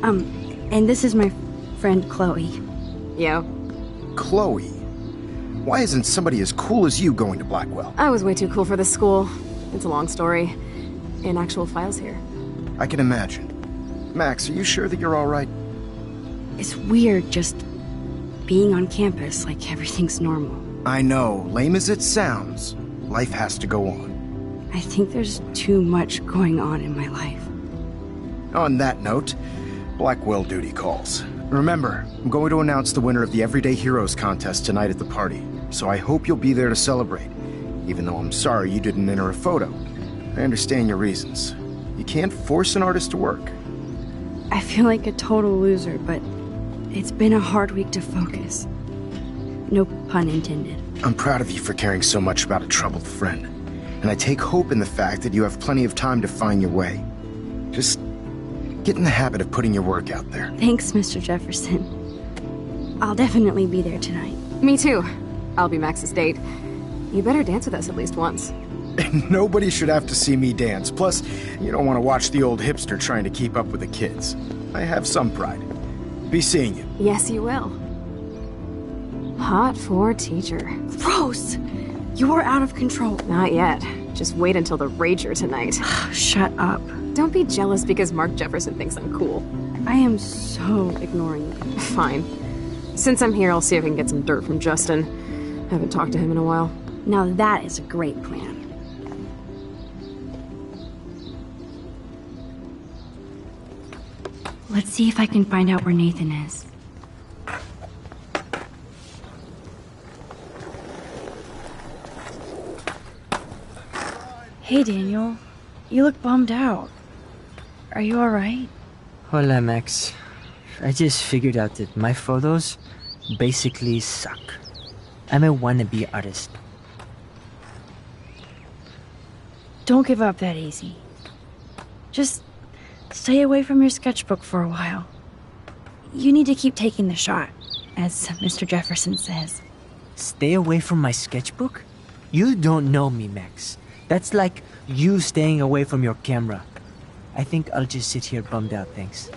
And this is my friend Chloe. Yo. Chloe? Why isn't somebody as cool as you going to Blackwell? I was way too cool for this school. It's a long story. In actual files here. I can imagine. Max, are you sure that you're alright? It's weird just being on campus like everything's normal. I know, lame as it sounds, life has to go on. I think there's too much going on in my life. On that note, Blackwell duty calls. Remember, I'm going to announce the winner of the Everyday Heroes contest tonight at the party, so I hope you'll be there to celebrate, even though I'm sorry you didn't enter a photo. I understand your reasons. You can't force an artist to work. I feel like a total loser, but it's been a hard week to focus. No pun intended. I'm proud of you for caring so much about a troubled friend, and I take hope in the fact that you have plenty of time to find your way. Just get in the habit of putting your work out there. Thanks, Mr. Jefferson. I'll definitely be there tonight. Me too. I'll be Max's date. You better dance with us at least once. Nobody should have to see me dance. Plus, you don't want to watch the old hipster trying to keep up with the kids. I have some pride. Be seeing you. Yes, you will. Hot for teacher. Gross! You're out of control. Not yet. Just wait until the Rager tonight. Shut up. Don't be jealous because Mark Jefferson thinks I'm cool. I am so ignoring you. Fine. Since I'm here, I'll see if I can get some dirt from Justin. Haven't talked to him in a while. Now that is a great plan. Let's see if I can find out where Nathan is. Hey, Daniel. You look bummed out. Are you alright? Hola, Max. I just figured out that my photos basically suck. I'm a wannabe artist. Don't give up that easy. Just stay away from your sketchbook for a while. You need to keep taking the shot, as Mr. Jefferson says. Stay away from my sketchbook? You don't know me, Max. That's like you staying away from your camera. I think I'll just sit here bummed out, thanks.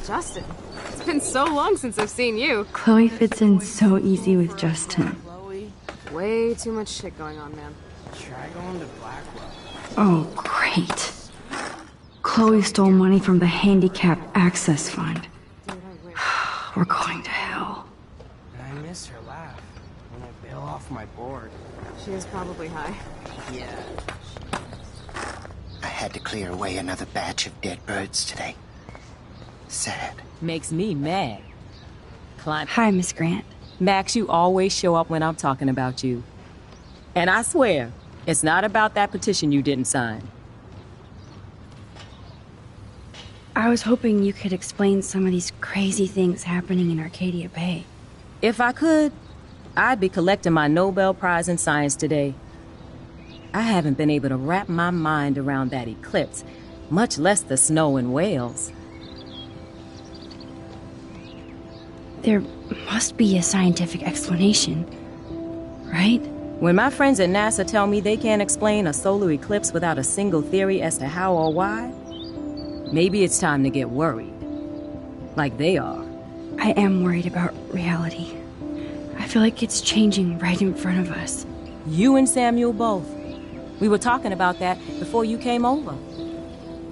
Justin, it's been so long since I've seen you. Chloe fits in so easy with Justin. Chloe, way too much shit going on, man. Try going to Blackwell. Oh, great. Chloe stole money from the Handicap Access Fund. Dude, I wish. We're going to hell. And I miss her laugh when I bail off my board. She is probably high. Yeah. I had to clear away another batch of dead birds today. Sad. Makes me mad. Climb. Hi, Miss Grant. Max, you always show up when I'm talking about you. And I swear, it's not about that petition you didn't sign. I was hoping you could explain some of these crazy things happening in Arcadia Bay. If I could, I'd be collecting my Nobel Prize in Science today. I haven't been able to wrap my mind around that eclipse, much less the snow in Wales. There must be a scientific explanation, right? When my friends at NASA tell me they can't explain a solar eclipse without a single theory as to how or why, maybe it's time to get worried. Like they are. I am worried about reality. I feel like it's changing right in front of us. You and Samuel both. We were talking about that before you came over.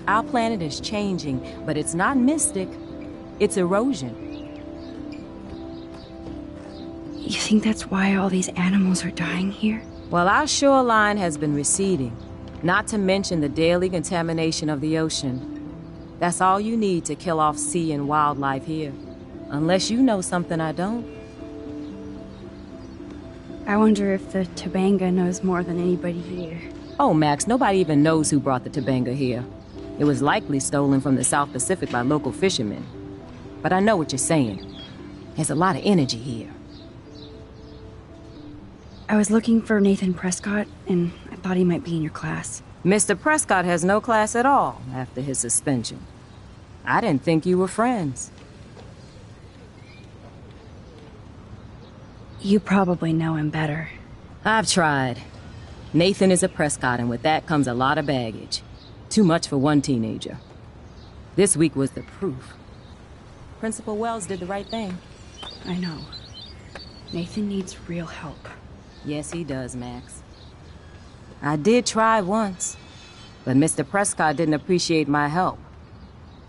Our planet is changing, but it's not mystic. It's erosion. You think that's why all these animals are dying here? Well, our shoreline has been receding, not to mention the daily contamination of the ocean. That's all you need to kill off sea and wildlife here. Unless you know something I don't. I wonder if the Tobanga knows more than anybody here. Oh, Max, nobody even knows who brought the Tobanga here. It was likely stolen from the South Pacific by local fishermen. But I know what you're saying. There's a lot of energy here. I was looking for Nathan Prescott, and I thought he might be in your class. Mr. Prescott has no class at all after his suspension. I didn't think you were friends. You probably know him better. I've tried. Nathan is a Prescott, and with that comes a lot of baggage. Too much for one teenager. This week was the proof. Principal Wells did the right thing. I know. Nathan needs real help. Yes, he does, Max. I did try once, but Mr. Prescott didn't appreciate my help.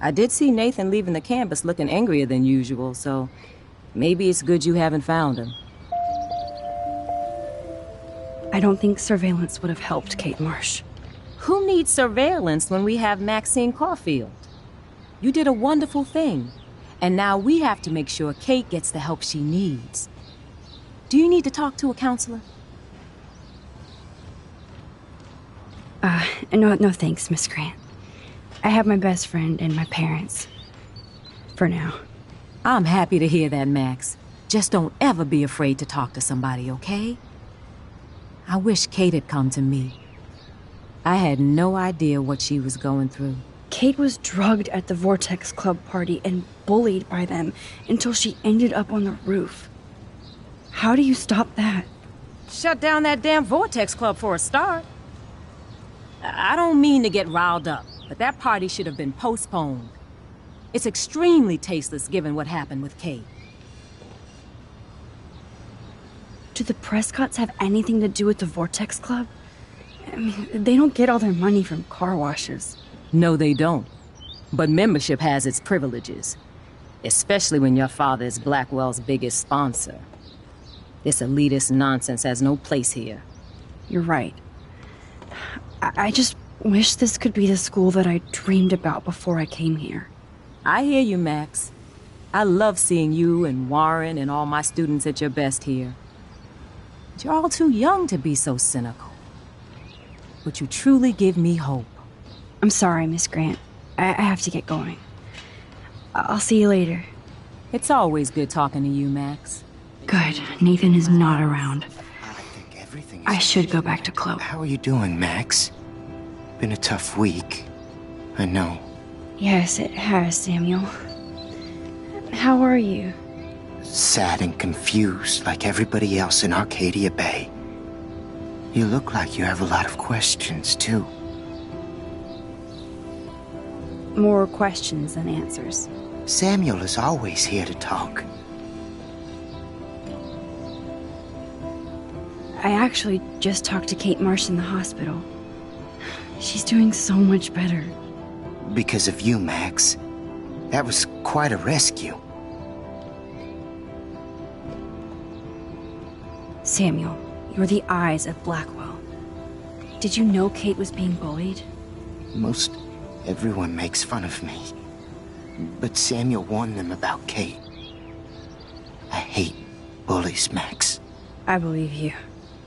I did see Nathan leaving the campus looking angrier than usual, so maybe it's good you haven't found him. I don't think surveillance would have helped Kate Marsh. Who needs surveillance when we have Maxine Caulfield? You did a wonderful thing, and now we have to make sure Kate gets the help she needs. Do you need to talk to a counselor? No thanks, Miss Grant. I have my best friend and my parents. For now. I'm happy to hear that, Max. Just don't ever be afraid to talk to somebody, okay? I wish Kate had come to me. I had no idea what she was going through. Kate was drugged at the Vortex Club party and bullied by them until she ended up on the roof. How do you stop that? Shut down that damn Vortex Club for a start. I don't mean to get riled up, but that party should have been postponed. It's extremely tasteless given what happened with Kate. Do the Prescotts have anything to do with the Vortex Club? I mean, they don't get all their money from car washes. No, they don't. But membership has its privileges. Especially when your father is Blackwell's biggest sponsor. This elitist nonsense has no place here. You're right. I just wish this could be the school that I dreamed about before I came here. I hear you, Max. I love seeing you and Warren and all my students at your best here. But you're all too young to be so cynical. But you truly give me hope. I'm sorry, Miss Grant. I have to get going. I'll see you later. It's always good talking to you, Max. Good. Nathan is not around. I think everything is... I should go back to Chloe. How are you doing, Max? Been a tough week. I know. Yes, it has, Samuel. How are you? Sad and confused like everybody else in Arcadia Bay. You look like you have a lot of questions, too. More questions than answers. Samuel is always here to talk. I actually just talked to Kate Marsh in the hospital. She's doing so much better. Because of you, Max. That was quite a rescue. Samuel, you're the eyes of Blackwell. Did you know Kate was being bullied? Most everyone makes fun of me. But Samuel warned them about Kate. I hate bullies, Max. I believe you.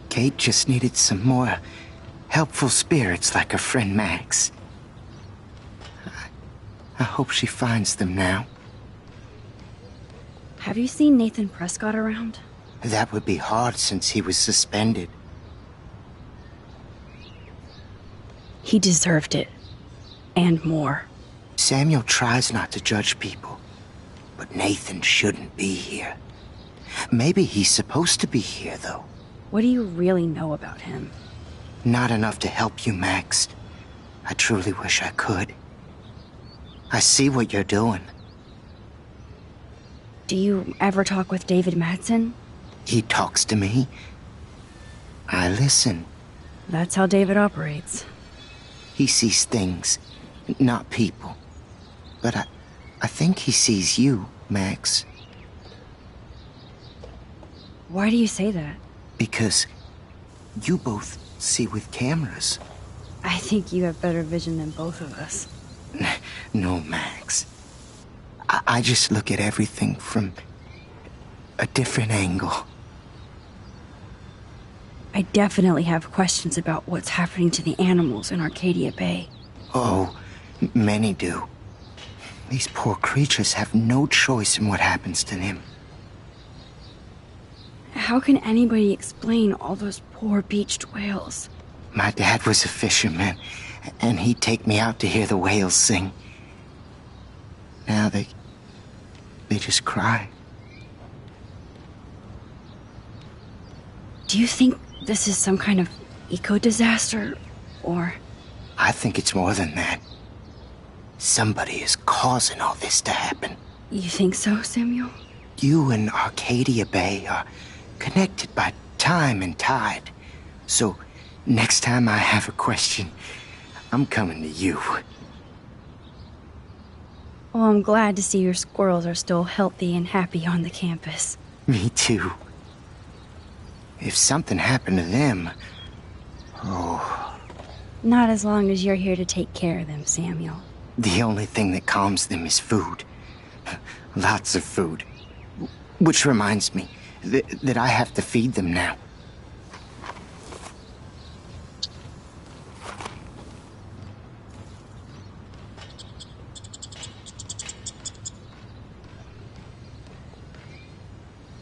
Kate just needed some more helpful spirits like her friend Max. I hope she finds them now. Have you seen Nathan Prescott around? That would be hard since he was suspended. He deserved it. And more. Samuel tries not to judge people, but Nathan shouldn't be here. Maybe he's supposed to be here, though. What do you really know about him? Not enough to help you, Max. I truly wish I could. I see what you're doing. Do you ever talk with David Madsen? He talks to me. I listen. That's how David operates. He sees things, not people. But I think he sees you, Max. Why do you say that? Because you both see with cameras. I think you have better vision than both of us. No, Max. I just look at everything from a different angle. I definitely have questions about what's happening to the animals in Arcadia Bay. Oh, many do. These poor creatures have no choice in what happens to them. How can anybody explain all those poor beached whales? My dad was a fisherman, and he'd take me out to hear the whales sing. Now they just cry. Do you think this is some kind of eco-disaster, or... I think it's more than that. Somebody is causing all this to happen. You think so, Samuel? You and Arcadia Bay are connected by time and tide. So, next time I have a question, I'm coming to you. Well, I'm glad to see your squirrels are still healthy and happy on the campus. Me too. If something happened to them... Oh... Not as long as you're here to take care of them, Samuel. The only thing that calms them is food. Lots of food. Which reminds me that I have to feed them now.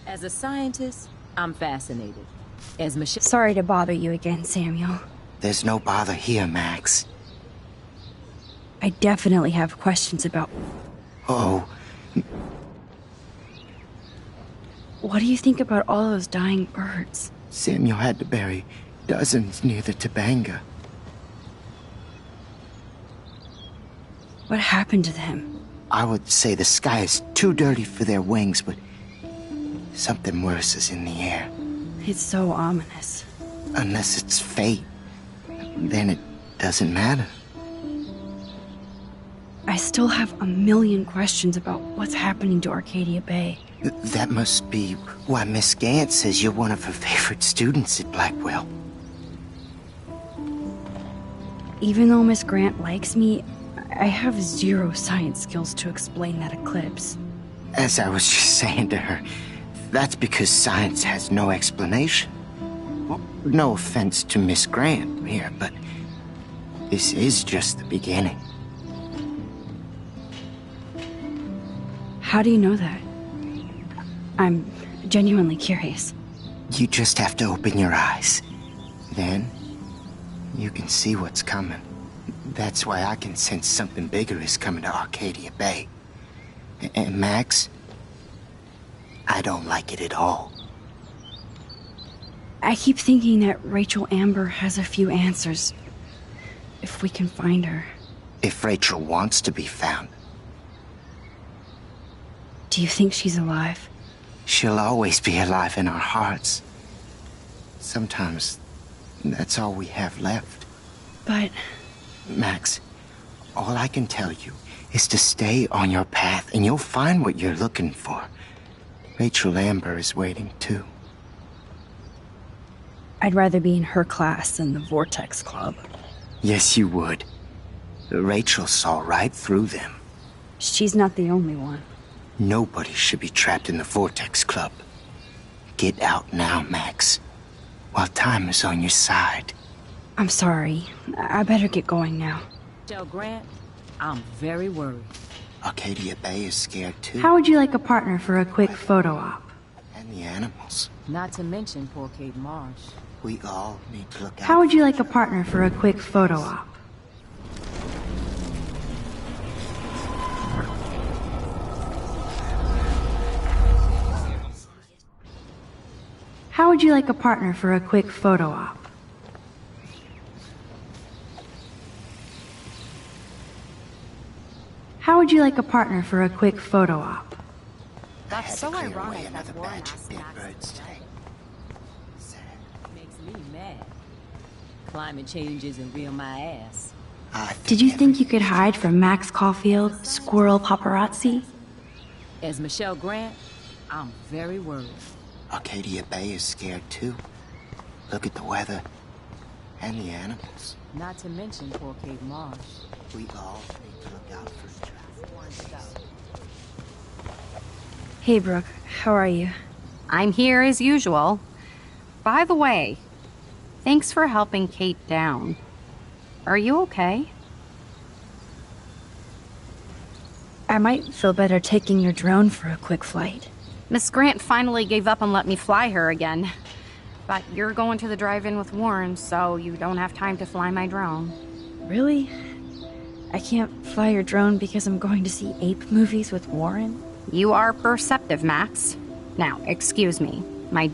As a scientist, I'm fascinated. As Michelle... Sorry to bother you again, Samuel. There's no bother here, Max. I definitely have questions about... Oh, What do you think about all those dying birds? Samuel had to bury dozens near the Tabanga. What happened to them? I would say the sky is too dirty for their wings, but something worse is in the air. It's so ominous. Unless it's fate, then it doesn't matter. I still have a million questions about what's happening to Arcadia Bay. That must be why Miss Gant says you're one of her favorite students at Blackwell. Even though Miss Grant likes me, I have zero science skills to explain that eclipse. As I was just saying to her, that's because science has no explanation. Well, no offense to Miss Grant here, but this is just the beginning. How do you know that? I'm genuinely curious. You just have to open your eyes. Then, you can see what's coming. That's why I can sense something bigger is coming to Arcadia Bay. And Max, I don't like it at all. I keep thinking that Rachel Amber has a few answers. If we can find her. If Rachel wants to be found, Do you think she's alive? she'll always be alive in our hearts. Sometimes, that's all we have left. But Max, all I can tell you is to stay on your path and you'll find what you're looking for. Rachel Amber is waiting too. I'd rather be in her class than the Vortex Club. Yes, you would. Rachel saw right through them. She's not the only one. Nobody should be trapped in the Vortex Club. Get out now, Max, while time is on your side. I'm sorry. I better get going now. Michelle Grant, I'm very worried. Arcadia Bay is scared too. How would you like a partner for a quick photo op? And the animals. Not to mention poor Kate Marsh. We all need to look out. How would you like a partner for a quick photo op? How would you like a partner for a quick photo op? How would you like a partner for a quick photo op? I had That's to so clear away ironic another that Warren batch of asked dead Max birds to today. Sad. Makes me mad. Climate change isn't real my ass. Did you think you could hide from Max Caulfield, squirrel paparazzi? As Michelle Grant, I'm very worried. Arcadia Bay is scared too. Look at the weather. And the animals. Not to mention poor Kate Marsh. We all need to look out for each other. Hey, Brooke. How are you? I'm here as usual. By the way, thanks for helping Kate down. Are you okay? I might feel better taking your drone for a quick flight. Miss Grant finally gave up and let me fly her again. But you're going to the drive-in with Warren, so you don't have time to fly my drone. Really? I can't fly your drone because I'm going to see ape movies with Warren? You are perceptive, Max. Now, excuse me.